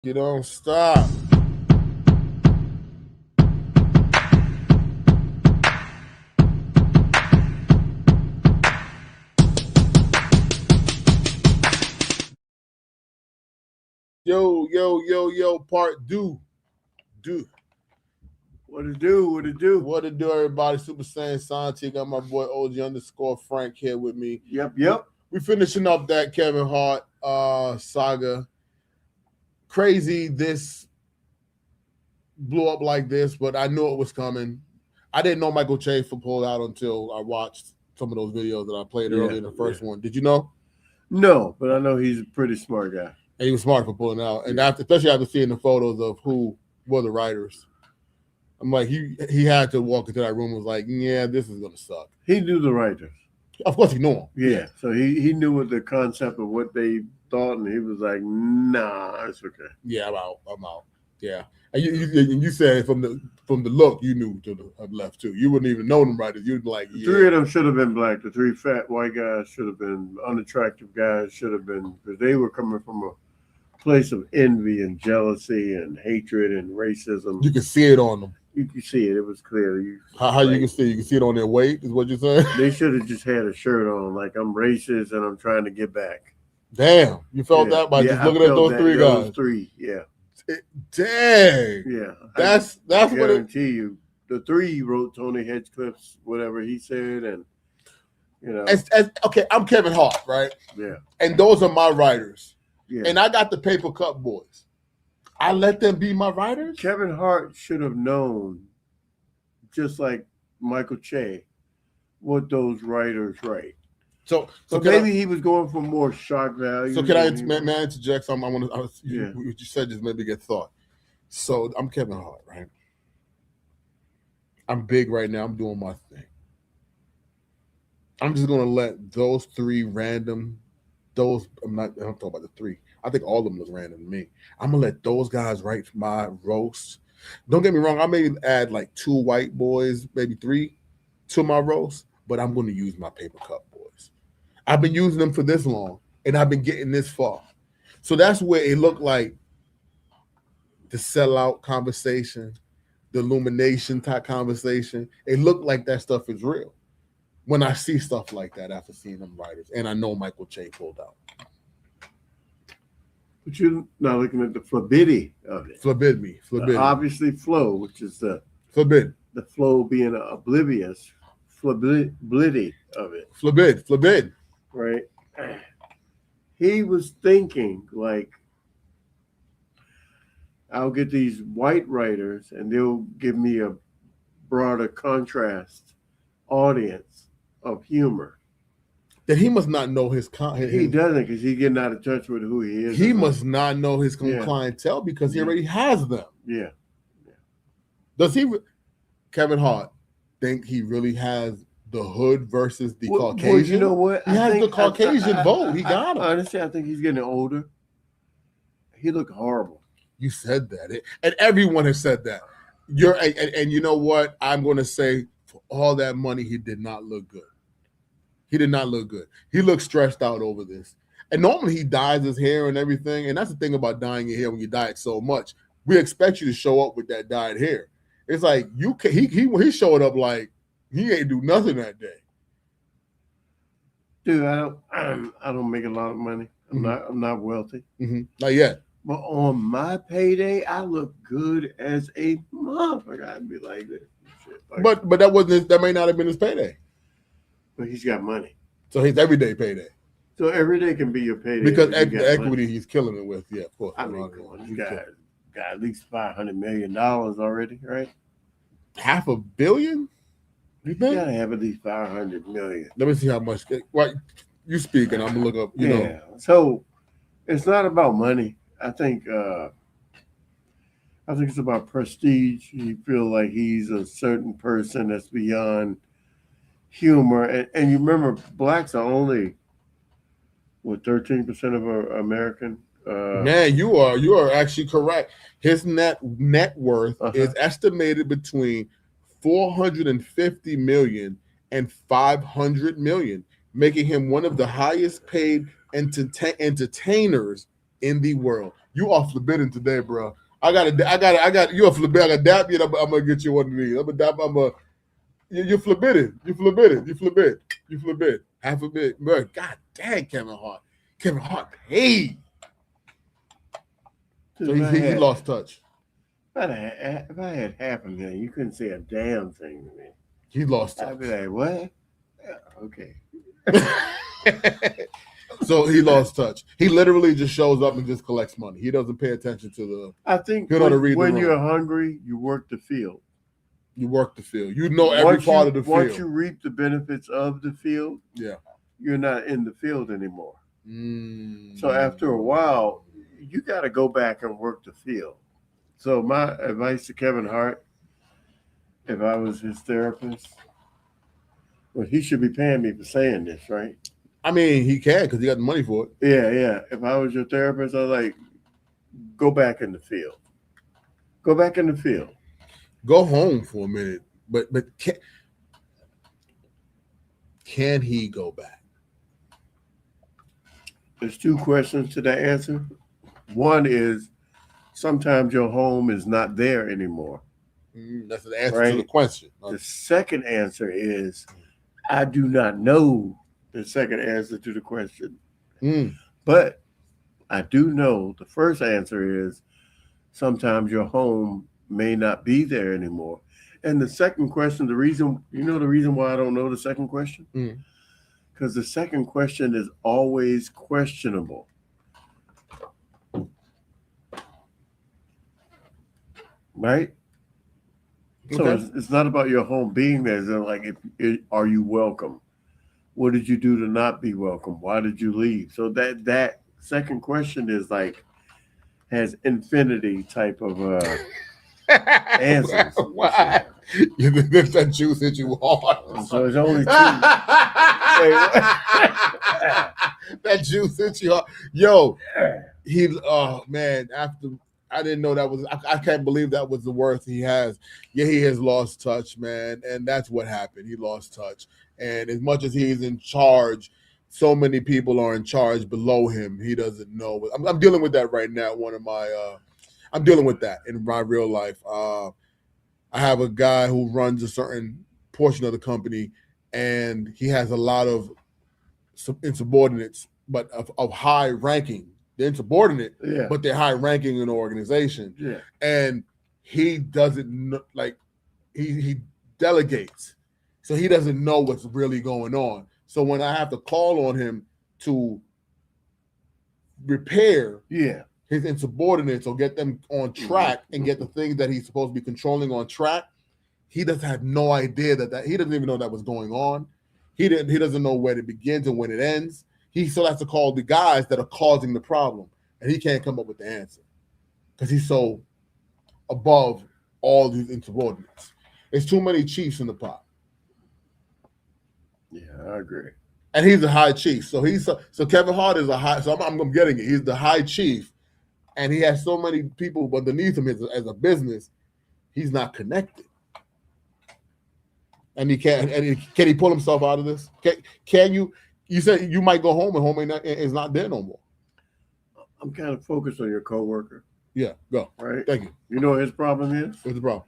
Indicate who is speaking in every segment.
Speaker 1: You don't stop. Yo, part do.
Speaker 2: What it do? What it do?
Speaker 1: What to do, everybody? Super Saiyan Santi. Got my boy OG_Frank here with me.
Speaker 2: Yep.
Speaker 1: We finishing up that Kevin Hart saga. Crazy this blew up like this, but I knew it was coming. I didn't know Michael Che for pulled out until I watched some of those videos that I played earlier in the first one. Did you know?
Speaker 2: No, but I know he's a pretty smart guy.
Speaker 1: And he was smart for pulling out. And especially after seeing the photos of who were the writers. I'm like, he had to walk into that room and was like, yeah, this is going to suck.
Speaker 2: He knew the writers.
Speaker 1: Of course he knew them.
Speaker 2: Yeah, so he knew what the concept of what they thought, and he was like, nah, it's okay.
Speaker 1: Yeah, I'm out. Yeah. And you said from the look, you knew to have left too. You wouldn't even know them writers. You'd be like, yeah.
Speaker 2: Three of them should have been black. The three fat white guys should have been unattractive guys. Should have been, because they were coming from a place of envy and jealousy and hatred and racism.
Speaker 1: You could see it on them.
Speaker 2: You could see it. It was clear.
Speaker 1: How you can see? You can see it on their weight. Is what you're saying?
Speaker 2: They should have just had a shirt on, like I'm racist and I'm trying to get back.
Speaker 1: Damn, you felt that by just looking at those three guys.
Speaker 2: Those three, yeah.
Speaker 1: Dang.
Speaker 2: Yeah.
Speaker 1: That's
Speaker 2: I
Speaker 1: what it.
Speaker 2: guarantee you. The three wrote Tony Hinchcliffe's whatever he said, and you know.
Speaker 1: Okay, I'm Kevin Hart, right?
Speaker 2: Yeah.
Speaker 1: And those are my writers.
Speaker 2: Yeah.
Speaker 1: And I got the Paper Cut Boys. I let them be my writers?
Speaker 2: Kevin Hart should have known, just like Michael Che, what those writers write. So maybe he was going for more shock value.
Speaker 1: So can I interject something? You said just maybe get thought. So I'm Kevin Hart, right? I'm big right now. I'm doing my thing. I'm just gonna let those three random. I'm talking about the three. I think all of them look random to me. I'm gonna let those guys write my roast. Don't get me wrong. I may add like 2 white boys, maybe 3 to my roast, but I'm gonna use my Paper Cut Boys. I've been using them for this long, and I've been getting this far. So that's where it looked like the sellout conversation, the illumination type conversation. It looked like that stuff is real when I see stuff like that after seeing them writers, and I know Michael Che pulled out.
Speaker 2: But you're not looking at the flabidity of it.
Speaker 1: Forbid.
Speaker 2: Obviously, flow, which is the
Speaker 1: forbid.
Speaker 2: The flow being oblivious, flabidity of it.
Speaker 1: Flabid.
Speaker 2: Right. He was thinking like, I'll get these white writers, and they'll give me a broader contrast audience of humor.
Speaker 1: That he must not know his
Speaker 2: he doesn't, because he's getting out of touch with who he is.
Speaker 1: He must not know his clientele because he already has them.
Speaker 2: Yeah.
Speaker 1: Does Kevin Hart think he really has the hood versus the Caucasian?
Speaker 2: Well, you know what?
Speaker 1: He has the Caucasian vote. He got him.
Speaker 2: Honestly, I think he's getting older. He looked horrible.
Speaker 1: You said that, and everyone has said that. And you know what? I'm going to say, for all that money, he did not look good. He did not look good. He looked stressed out over this. And normally he dyes his hair and everything. And that's the thing about dyeing your hair when you dye it so much. We expect you to show up with that dyed hair. It's like he showed up like he ain't do nothing that day.
Speaker 2: Dude, I don't make a lot of money. I'm not wealthy.
Speaker 1: Mm-hmm. Not yet.
Speaker 2: But on my payday, I look good as a motherfucker. I'd be like this.
Speaker 1: But that may not have been his payday.
Speaker 2: But he's got money.
Speaker 1: So he's everyday payday.
Speaker 2: So every day can be your payday.
Speaker 1: Because the equity he's killing it with, yeah, of course.
Speaker 2: I mean, he's got at least $500 million already, right?
Speaker 1: $500 million?
Speaker 2: You gotta have at least $500 million.
Speaker 1: Let me see how much. Right, you speak, and I'm gonna look up. You know.
Speaker 2: So it's not about money. I think it's about prestige. You feel like he's a certain person that's beyond humor, and you remember blacks are only 13% of American.
Speaker 1: Man, you are actually correct. His net worth is estimated between 450 million and 500 million, making him one of the highest paid entertainers in the world. You are forbidden today, bro. I got. You are forbidden. I got dap you. I'm gonna get you one of these. I'm gonna dap. You're forbidden. You're forbidden. You're forbidden. You're forbidden. Half a bit, bro. God dang, Kevin Hart. Kevin Hart paid. So he lost touch.
Speaker 2: If I had half a million, you couldn't say a damn thing to me.
Speaker 1: He lost touch.
Speaker 2: I'd be like, what? Yeah, okay.
Speaker 1: So he lost touch. He literally just shows up and just collects money. He doesn't pay attention to the.
Speaker 2: I think when you're hungry, you work the field.
Speaker 1: You work the field. You know every part of the field.
Speaker 2: Once you reap the benefits of the field, you're not in the field anymore. So after a while, you got to go back and work the field. So my advice to Kevin Hart, if I was his therapist, well, he should be paying me for saying this, right?
Speaker 1: I mean, he can because he got the money for it.
Speaker 2: Yeah. If I was your therapist, I'd like, go back in the field. Go back in the field.
Speaker 1: Go home for a minute. But can he go back?
Speaker 2: There's two questions to that answer. One is, sometimes your home is not there anymore.
Speaker 1: That's the answer to the question.
Speaker 2: The second answer is, I do not know the second answer to the question. But I do know the first answer is, sometimes your home may not be there anymore. And the second question, the reason why I don't know the second question? Because the second question is always questionable. Right? So it's not about your home being there. It's like, are you welcome? What did you do to not be welcome? Why did you leave? So that second question is like, has infinity type of answers.
Speaker 1: Why? If that juice hit you hard.
Speaker 2: So it's only two.
Speaker 1: That juice hit you hard. Yo, man, after I didn't know that was, I can't believe that was the worst he has. Yeah, he has lost touch, man. And that's what happened. He lost touch. And as much as he's in charge, so many people are in charge below him. He doesn't know. I'm dealing with that right now. I'm dealing with that in my real life. I have a guy who runs a certain portion of the company, and he has a lot of insubordinates, but of high ranking. They're insubordinate, but they're high ranking in the organization.
Speaker 2: Yeah.
Speaker 1: And he doesn't like he delegates, so he doesn't know what's really going on. So when I have to call on him to repair his insubordinates or get them on track and get the things that he's supposed to be controlling on track, he doesn't have no idea that he doesn't even know that was going on. He doesn't know when it begins and when it ends. He still has to call the guys that are causing the problem, and he can't come up with the answer because he's so above all these insubordinates. There's too many chiefs in the pot.
Speaker 2: Yeah, I agree.
Speaker 1: And he's the high chief. So Kevin Hart is a high. So I'm getting it. He's the high chief, and he has so many people underneath him as a business. He's not connected, and he can't. And can he pull himself out of this? Can you? You said you might go home and home is not there no more.
Speaker 2: I'm kind of focused on your coworker.
Speaker 1: Yeah, go.
Speaker 2: Right.
Speaker 1: Thank you.
Speaker 2: You know what his problem is?
Speaker 1: What's the problem?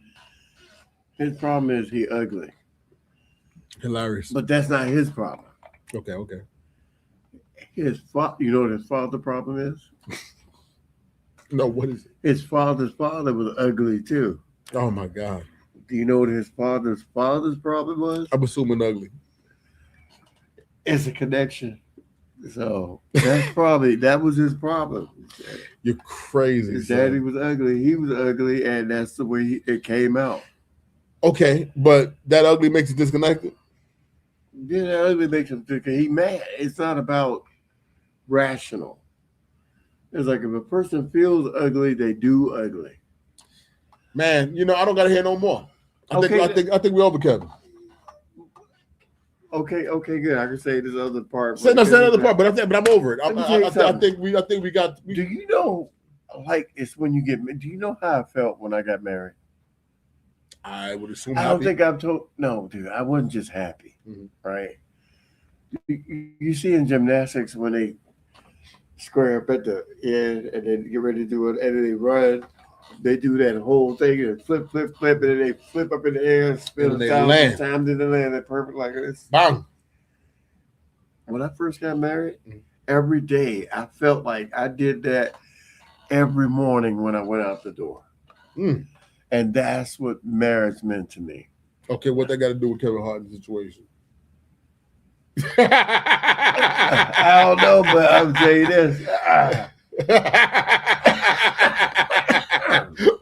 Speaker 2: His problem is he ugly.
Speaker 1: Hilarious.
Speaker 2: But that's not his problem.
Speaker 1: Okay.
Speaker 2: You know what his father's problem is?
Speaker 1: No, what is it?
Speaker 2: His father's father was ugly too.
Speaker 1: Oh my God.
Speaker 2: Do you know what his father's problem was?
Speaker 1: I'm assuming ugly.
Speaker 2: It's a connection. So that was his problem.
Speaker 1: You're crazy.
Speaker 2: His daddy was ugly. He was ugly, and that's the way it came out.
Speaker 1: Okay, but that ugly makes you disconnected?
Speaker 2: Yeah, that ugly makes him think he mad. It's not about rational. It's like if a person feels ugly, they do ugly.
Speaker 1: Man, I don't gotta hear no more. I think we're over, Kevin.
Speaker 2: Okay, good. I can say this other part.
Speaker 1: Say another part, but I'm over it. I think we got.
Speaker 2: Do you know? Like it's when you get. Do you know how I felt when I got married?
Speaker 1: I would assume.
Speaker 2: I don't think I've told. No, dude, I wasn't just happy. Mm-hmm. Right. You see in gymnastics when they square up at the end, and then get ready to do it, and then they run. They do that whole thing and flip, flip, flip, and then they flip up in the air and spin
Speaker 1: And
Speaker 2: a
Speaker 1: they
Speaker 2: thousand
Speaker 1: land.
Speaker 2: times in the land. They're perfect like this.
Speaker 1: Bang.
Speaker 2: When I first got married, every day I felt like I did that every morning when I went out the door.
Speaker 1: Mm.
Speaker 2: And that's what marriage meant to me.
Speaker 1: Okay, what they got to do with Kevin Hart's situation?
Speaker 2: I don't know, but I'll tell you this.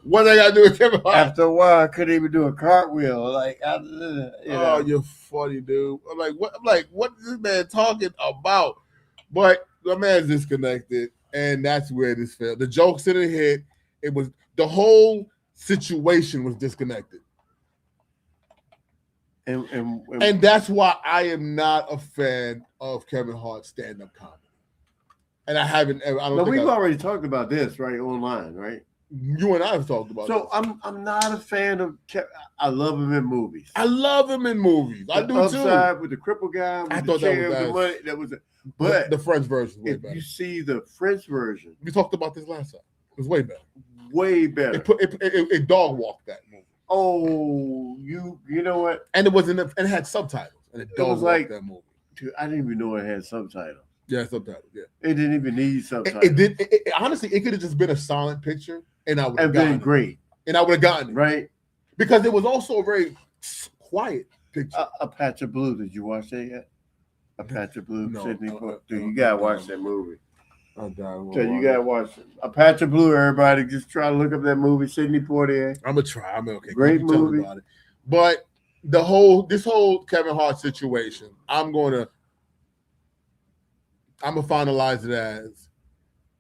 Speaker 1: What they got to do with Kevin Hart?
Speaker 2: After a while, I couldn't even do a cartwheel. Like,
Speaker 1: Oh, you're funny, dude. I'm like, what is this man talking about? But the man's disconnected, and that's where this failed. The jokes didn't hit. It was the whole situation was disconnected. And that's why I am not a fan of Kevin Hart's stand-up comedy. And I haven't ever.
Speaker 2: We've already talked about this, right, online, right?
Speaker 1: You and I have talked about.
Speaker 2: So this. I'm not a fan of Kevin. I love him in movies.
Speaker 1: I love him in movies. I do
Speaker 2: Upside
Speaker 1: too.
Speaker 2: With the cripple guy, with
Speaker 1: I
Speaker 2: the
Speaker 1: thought
Speaker 2: chair,
Speaker 1: that was
Speaker 2: the money. That was it. But
Speaker 1: the French version was way
Speaker 2: if
Speaker 1: better.
Speaker 2: you see the French version,
Speaker 1: We talked about this last time. It was way better.
Speaker 2: Way better.
Speaker 1: It dog walked that movie.
Speaker 2: Oh, you know what?
Speaker 1: And it wasn't. And it had subtitles. And it dog walked that movie.
Speaker 2: Dude, I didn't even know it had subtitles.
Speaker 1: Yeah, subtitles. Yeah,
Speaker 2: it didn't even need subtitles.
Speaker 1: It did. Honestly, it could have just been a silent picture, and I would have gotten
Speaker 2: been great.
Speaker 1: And I would have gotten it,
Speaker 2: right?
Speaker 1: Because it was also a very quiet picture.
Speaker 2: A Patch of Blue. Did you watch that yet? A Patch of Blue.
Speaker 1: No,
Speaker 2: Sydney Dude, you gotta watch that movie.
Speaker 1: You
Speaker 2: gotta watch it. A Patch of Blue. Everybody, just try to look up that movie. Sidney Poitier.
Speaker 1: I'm gonna try. I'm okay.
Speaker 2: Great movie.
Speaker 1: About it. But this whole Kevin Hart situation, I'm gonna finalize it as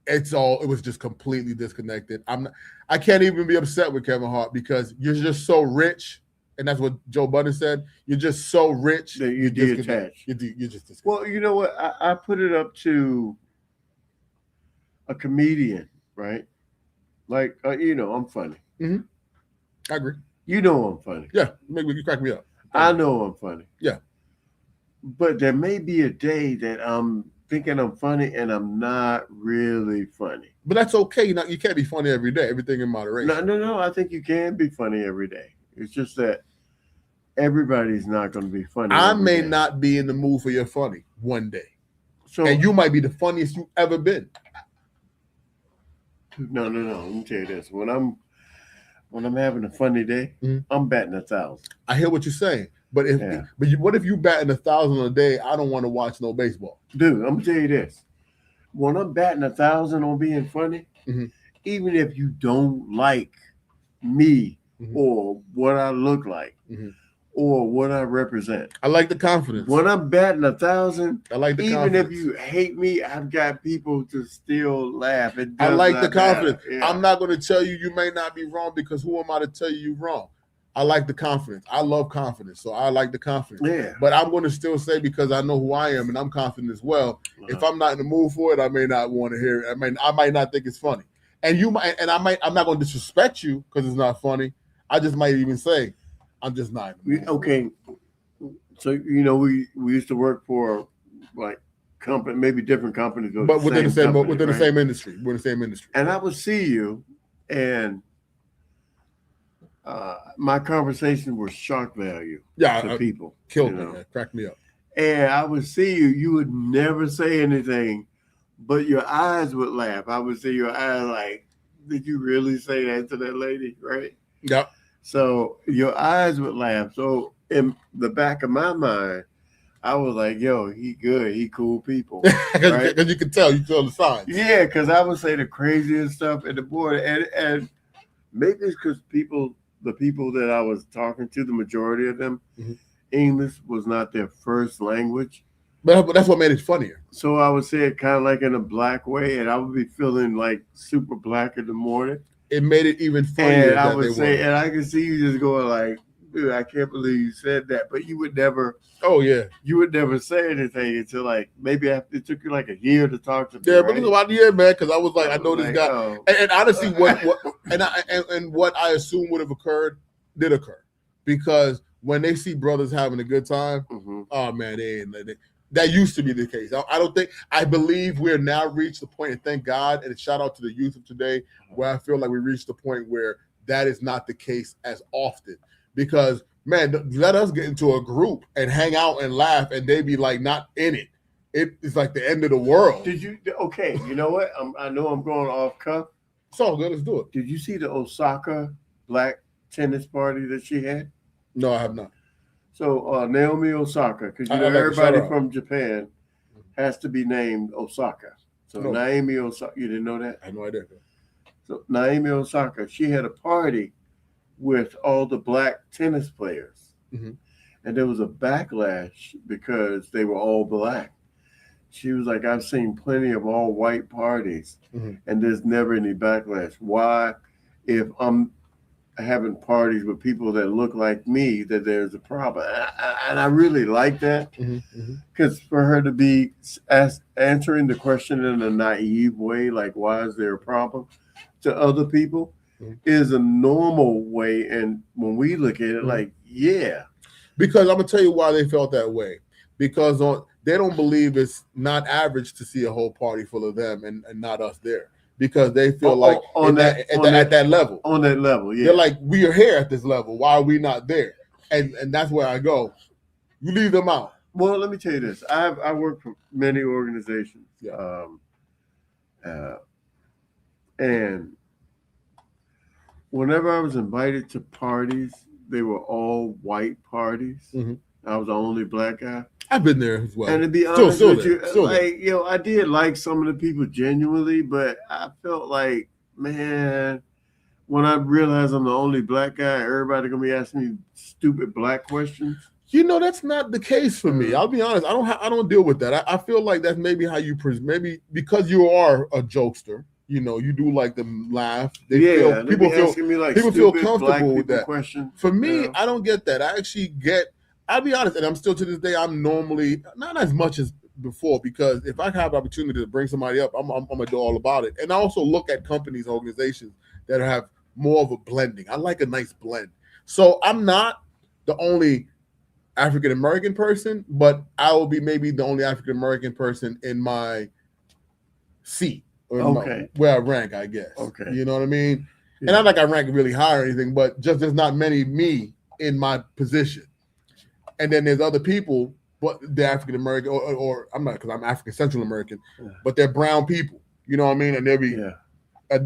Speaker 1: it was just completely disconnected. I can't even be upset with Kevin Hart because you're just so rich, and that's what Joe Budden said. You're just so rich
Speaker 2: that you're detached.
Speaker 1: You're just disconnected.
Speaker 2: Well, you know what? I put it up to a comedian, right? Like, I'm funny.
Speaker 1: Mm-hmm. I agree.
Speaker 2: You know I'm funny.
Speaker 1: Yeah, maybe you crack me up.
Speaker 2: I know I'm funny.
Speaker 1: Yeah.
Speaker 2: But there may be a day that I'm thinking I'm funny and I'm not really funny.
Speaker 1: But that's okay. You can't be funny every day. Everything in moderation.
Speaker 2: No. I think you can be funny every day. It's just that everybody's not going to be funny.
Speaker 1: I may not be in the mood for your funny one day. And you might be the funniest you've ever been.
Speaker 2: No. Let me tell you this. When I'm having a funny day, I'm batting 1,000.
Speaker 1: I hear what you're saying. But what if you batting 1,000 a day? I don't want to watch no baseball.
Speaker 2: Dude, I'm gonna tell you this. When I'm batting 1,000 on being funny, even if you don't like me or what I look like or what I represent,
Speaker 1: I like the confidence.
Speaker 2: When I'm batting 1,000,
Speaker 1: I like the
Speaker 2: even
Speaker 1: confidence.
Speaker 2: if you hate me, I've got people to still laugh.
Speaker 1: I like the confidence.
Speaker 2: Yeah.
Speaker 1: I'm not going to tell you may not be wrong because who am I to tell you you're wrong? I like the confidence. I love confidence, so I like the confidence.
Speaker 2: Yeah.
Speaker 1: But I'm going to still say because I know who I am and I'm confident as well. If I'm not in the mood for it, I may not want to hear it. I might not think it's funny. And you might, and I'm not going to disrespect you because it's not funny. I just might even say, I'm just not.
Speaker 2: Okay. So we used to work for like company, maybe different companies,
Speaker 1: but within the same industry. We're in the same industry.
Speaker 2: And I would see you, and my conversation was shock value to people.
Speaker 1: Killed me, man. Cracked me up.
Speaker 2: And I would see you. You would never say anything, but your eyes would laugh. I would see your eyes like, did you really say that to that lady? Right?
Speaker 1: Yep.
Speaker 2: So your eyes would laugh. So in the back of my mind, I was like, yo, he good. He cool people.
Speaker 1: Because you can tell. You feel the signs.
Speaker 2: Yeah, because I would say the craziest stuff at the board. And maybe it's because the people that I was talking to, the majority of them, English was not their first language.
Speaker 1: But that's what made it funnier.
Speaker 2: So I would say it kind of like in a black way, and I would be feeling like super black in the morning.
Speaker 1: It made it even funnier.
Speaker 2: And I would say, and I could see you just going like, dude, I can't believe you said that. But you would never. Oh yeah. You would never say anything until like maybe after it took you like a year to talk to me.
Speaker 1: Yeah, but it was about a year, man, because I was like, I know this guy. Oh. And honestly, what I assume would have occurred did occur, because when they see brothers having a good time, oh man, that used to be the case. I believe we're now reached the point, and thank God, and shout out to the youth of today, where I feel like we reached the point where that is not the case as often. Because, man, let us get into a group and hang out and laugh, and they be like not in it. It's like the end of the world.
Speaker 2: Okay, you know what? I know I'm going off cuff.
Speaker 1: It's all good. Let's do it.
Speaker 2: Did you see the Osaka black tennis party that she had?
Speaker 1: No, I have not.
Speaker 2: So Naomi Osaka, because everybody from Japan has to be named Osaka. So Naomi Osaka, you didn't know that?
Speaker 1: I had no idea.
Speaker 2: So Naomi Osaka, she had a party with all the black tennis players.
Speaker 1: Mm-hmm.
Speaker 2: And there was a backlash because they were all black. She was like, I've seen plenty of all white parties, and there's never any backlash. Why, if I'm having parties with people that look like me, that there's a problem? And I really like that, because for her to be answering the question in a naive way, like, why is there a problem, to other people, is a normal way. And when we look at it, like, yeah.
Speaker 1: Because I'm going to tell you why they felt that way. Because they don't believe it's not average to see a whole party full of them and not us there. Because they feel at that level.
Speaker 2: On that level, yeah.
Speaker 1: They're like, we are here at this level. Why are we not there? And that's where I go. You leave them out.
Speaker 2: Well, let me tell you this. I work for many organizations.
Speaker 1: Yeah.
Speaker 2: And whenever I was invited to parties, they were all white parties. I was the only black guy.
Speaker 1: I've been there as well.
Speaker 2: And to be honest with you, I did like some of the people genuinely, but I felt like, man, when I realized I'm the only black guy, everybody gonna be asking me stupid black questions.
Speaker 1: You know, that's not the case for me. I'll be honest. I don't deal with that. I feel like that's maybe how you maybe because you are a jokester. You know, you do like to laugh. People feel comfortable with that.
Speaker 2: Questions,
Speaker 1: for me, I don't get that. I'll be honest, and I'm still to this day, I'm normally not as much as before, because if I have the opportunity to bring somebody up, I'm gonna do all about it. And I also look at companies, organizations that have more of a blending. I like a nice blend. So I'm not the only African American person, but I will be maybe the only African American person in my seat. Where I rank, I guess.
Speaker 2: Okay.
Speaker 1: You know what I mean? Yeah. And not like I rank really high or anything, but just there's not many me in my position. And then there's other people, but they're African American, or I'm not, because I'm African Central American, but they're brown people. You know what I mean? And they're at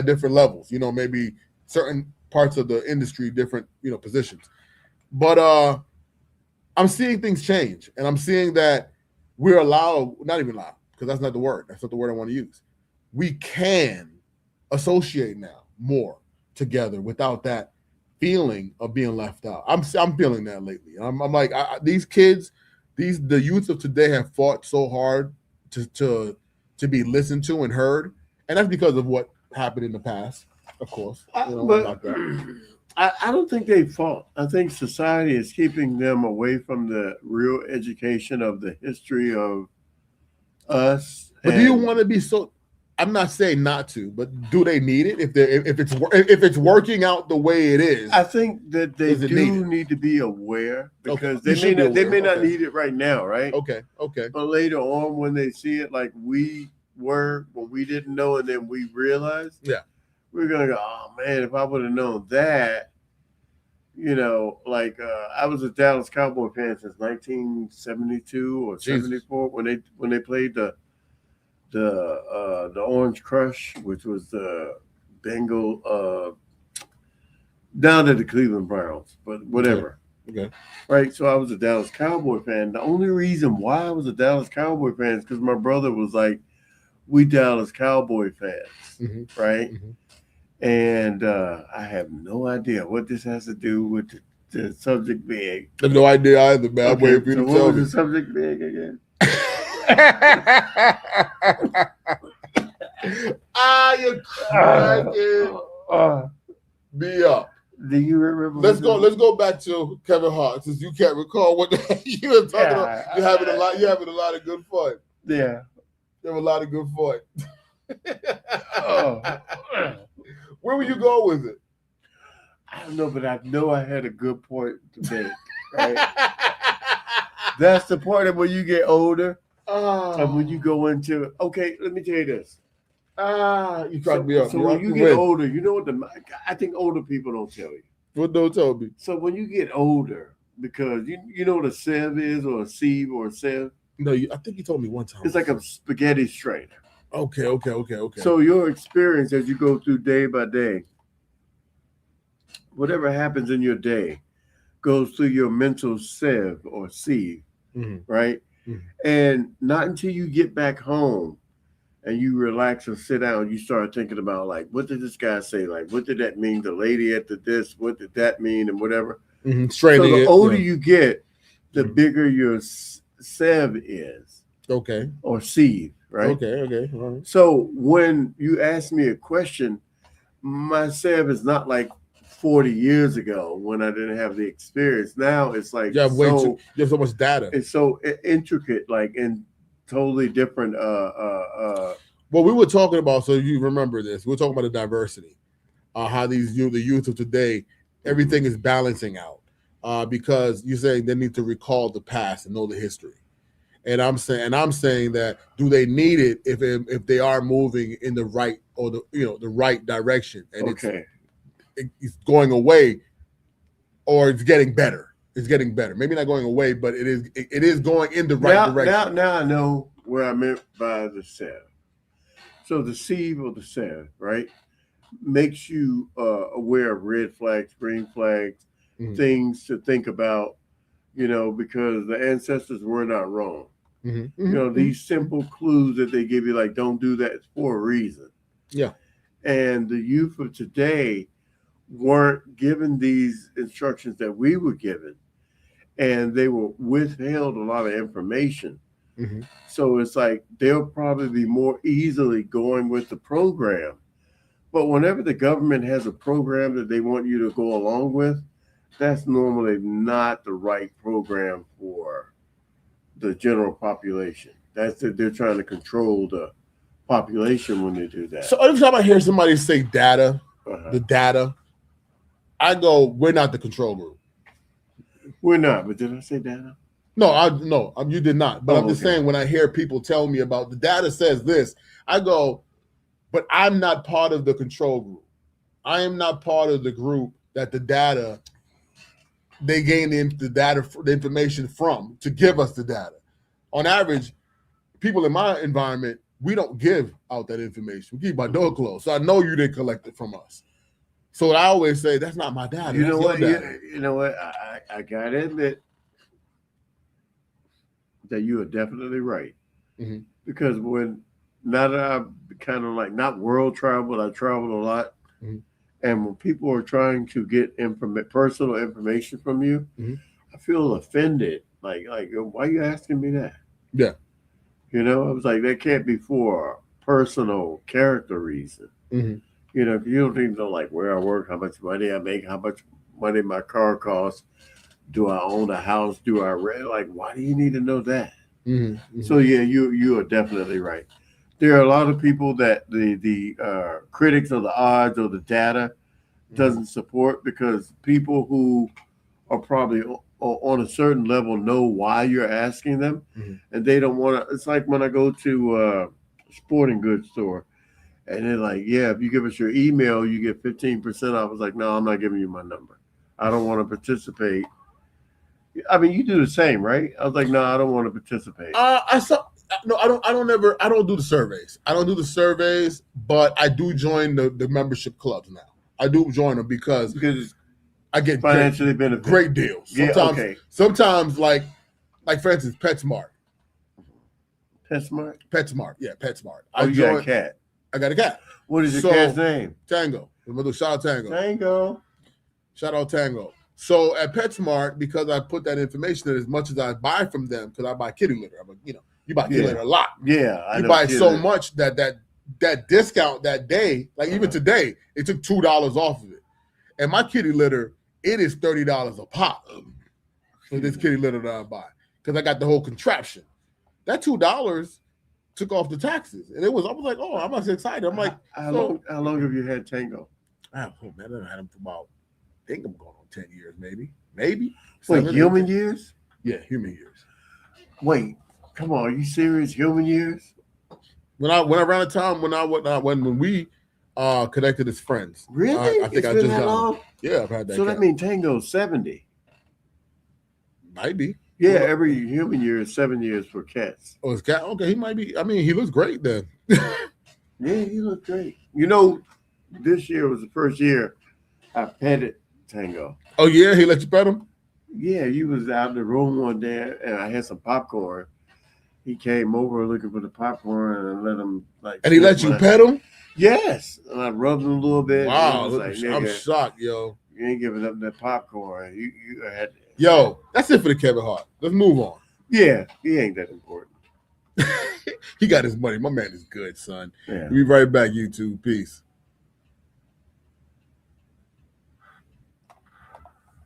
Speaker 1: different levels. You know, maybe certain parts of the industry, different positions. But I'm seeing things change, and I'm seeing that we're allowed, not even allowed, because that's not the word. That's not the word I want to use. We can associate now more together without that feeling of being left out. I'm feeling that lately. I'm like, these kids, the youth of today have fought so hard to be listened to and heard, and that's because of what happened in the past, of course.
Speaker 2: I don't think they fought. I think society is keeping them away from the real education of the history of us.
Speaker 1: But do you want to be so? I'm not saying not to, but do they need it if it's working out the way it is?
Speaker 2: I think that they do need to be aware, because they may not need it right now, right?
Speaker 1: Okay.
Speaker 2: But later on, when they see it, like we were when we didn't know, and then we realized, we're gonna go, oh man, if I would have known that, I was a Dallas Cowboy fan since 1972 or 74 when they played the Orange Crush, which was the Bengal down at the Cleveland Browns, but whatever.
Speaker 1: Okay.
Speaker 2: Right. So I was a Dallas Cowboy fan. The only reason why I was a Dallas Cowboy fan is because my brother was like, we Dallas Cowboy fans, right? And I have no idea what this has to do with the subject being.
Speaker 1: I have no idea either, man. I'm waiting for you to tell me.
Speaker 2: What was the subject being again?
Speaker 1: You're cracking me up.
Speaker 2: Do you remember?
Speaker 1: Let's go back to Kevin Hart, since you can't recall what you were talking about. You're having a lot of good fun.
Speaker 2: Yeah,
Speaker 1: you have a lot of good fun. Where would you go with it?
Speaker 2: I don't know, but I know I had a good point to make. Right? That's the part of when you get older and when you
Speaker 1: Oh,
Speaker 2: go into. Okay, let me tell you this.
Speaker 1: you cracked me up.
Speaker 2: So
Speaker 1: You
Speaker 2: when
Speaker 1: have
Speaker 2: you
Speaker 1: to
Speaker 2: get
Speaker 1: win.
Speaker 2: older, you know what I think older people don't tell you.
Speaker 1: What don't tell me?
Speaker 2: So when you get older, because you know what a sieve is, or a sieve, or a sieve,
Speaker 1: No, I think you told me one time.
Speaker 2: it's like a spaghetti strainer.
Speaker 1: Okay.
Speaker 2: So your experience as you go through day by day, whatever happens in your day, goes through your mental sieve or sieve,
Speaker 1: Mhm,
Speaker 2: right?
Speaker 1: mhm.
Speaker 2: And not until you get back home and you relax and sit down, you start thinking about like, what did this guy say? Like, what did that mean? The lady at the this, what did that mean? And whatever. So
Speaker 1: Straining
Speaker 2: the
Speaker 1: it.
Speaker 2: older
Speaker 1: Yeah.
Speaker 2: you get, the
Speaker 1: Mhm.
Speaker 2: bigger your sieve is
Speaker 1: Okay.
Speaker 2: or sieve, right?
Speaker 1: Okay. All right.
Speaker 2: So when you ask me a question, my sieve is not like 40 years ago when I didn't have the experience. Now it's like
Speaker 1: You have way too. You have so much data.
Speaker 2: it's so intricate, like in totally different.
Speaker 1: Well, we were talking about. So you remember this? We were talking about the diversity. How the youth of today, everything is balancing out. Because you're saying they need to recall the past and know the history. And I'm saying that do they need it if they are moving in the right or the right direction and
Speaker 2: Okay.
Speaker 1: it's going away or it's getting better. It's getting better. Maybe not going away, but it is going in the right direction.
Speaker 2: Now I know where I meant by the sieve. So the sieve or the sieve, right, makes you aware of red flags, green flags,
Speaker 1: Mhm.
Speaker 2: things to think about. Because the ancestors were not wrong. These simple clues that they give you, like don't do that, it's for a reason.
Speaker 1: Yeah.
Speaker 2: And the youth of today weren't given these instructions that we were given, and they were withheld a lot of information.
Speaker 1: Mm-hmm.
Speaker 2: So it's like they'll probably be more easily going with the program. But whenever the government has a program that they want you to go along with, that's normally not the right program for the general population. That's that they're trying to control the population when they do that.
Speaker 1: So every time I hear somebody say data,
Speaker 2: Uh-huh.
Speaker 1: the data, I go, we're not the control group.
Speaker 2: We're not, but did I say data?
Speaker 1: No, you did not. But I'm just
Speaker 2: okay.
Speaker 1: saying when I hear people tell me about the data says this, I go, but I'm not part of the control group. I am not part of the group that the data they gain the information from to give us the data. On average, people in my environment, we don't give out that information. We keep our door closed. So I know you didn't collect it from us. So I always say that's not my data.
Speaker 2: You
Speaker 1: that's
Speaker 2: know
Speaker 1: your
Speaker 2: what?
Speaker 1: data.
Speaker 2: You know what? I gotta admit that you are definitely right.
Speaker 1: Mm-hmm.
Speaker 2: Because now that I've kind of like not world traveled, I traveled a lot.
Speaker 1: Mm-hmm.
Speaker 2: And when people are trying to get personal information from you,
Speaker 1: mm-hmm.
Speaker 2: I feel offended. Like, why are you asking me that?
Speaker 1: Yeah.
Speaker 2: I was like, that can't be for a personal character reason.
Speaker 1: Mm-hmm.
Speaker 2: You don't even know like where I work, how much money I make, how much money my car costs. Do I own a house? Do I rent? Like, why do you need to know that?
Speaker 1: Mm-hmm. Mm-hmm.
Speaker 2: So yeah, you are definitely right. There are a lot of people that the critics of the odds or the data doesn't support, because people who are probably on a certain level know why you're asking them, and they don't want to. It's like when I go to a sporting goods store, and they're like, "Yeah, if you give us your email, you get 15% off." I was like, "No, I'm not giving you my number. I don't want to participate." I mean, you do the same, right? I was like, "No, I don't want to participate."
Speaker 1: I saw. No, I don't. I don't do the surveys. I don't do the surveys, but I do join the membership clubs now. I do join them because
Speaker 2: it's
Speaker 1: I get
Speaker 2: financially
Speaker 1: great deals. Sometimes like for instance, PetSmart.
Speaker 2: PetSmart.
Speaker 1: Yeah, PetSmart.
Speaker 2: Oh, you got a cat.
Speaker 1: I got a cat.
Speaker 2: What is your cat's name?
Speaker 1: Tango. I'm gonna do shout out Tango.
Speaker 2: Tango.
Speaker 1: Shout out Tango. So at PetSmart, because I put that information in, as much as I buy from them, because I buy kitty litter. I'm like, you buy kitty litter a lot.
Speaker 2: Yeah,
Speaker 1: you buy so much that discount that day, like even today, it took $2 off of it. And my kitty litter, it is $30 a pop for this kitty litter that I buy, because I got the whole contraption. That $2 took off the taxes, and I was like, oh, I'm not so excited. I'm like,
Speaker 2: how long have you had Tango?
Speaker 1: Oh man, I've had him for about, I think I'm going on 10 years, maybe.
Speaker 2: Wait, human years?
Speaker 1: Yeah, human years.
Speaker 2: Wait, come on, are you serious? Human years?
Speaker 1: When around the time when we connected as friends.
Speaker 2: Really?
Speaker 1: I think
Speaker 2: It's
Speaker 1: I
Speaker 2: been
Speaker 1: just
Speaker 2: that
Speaker 1: got
Speaker 2: long?
Speaker 1: him. Yeah, I've had that.
Speaker 2: So that means Tango's 70.
Speaker 1: might be.
Speaker 2: Yeah,
Speaker 1: Well,
Speaker 2: every human year is 7 years for cats.
Speaker 1: Oh, it's cat. Okay, he might be. I mean, he looks great then.
Speaker 2: Yeah, he looked great. You know, this year was the first year I petted Tango.
Speaker 1: Oh yeah, he let you pet him.
Speaker 2: Yeah, he was out in the room one day and I had some popcorn. He came over looking for the popcorn and I let him like.
Speaker 1: And he let you pet him.
Speaker 2: Yes, and I rubbed him a little bit.
Speaker 1: Wow,
Speaker 2: and like,
Speaker 1: I'm shocked, yo.
Speaker 2: You ain't giving up that popcorn. You had.
Speaker 1: Yo, that's it for the Kevin Hart. Let's move on.
Speaker 2: Yeah, he ain't that important.
Speaker 1: He got his money. My man is good, son.
Speaker 2: Yeah.
Speaker 1: We'll be right back, YouTube. Peace.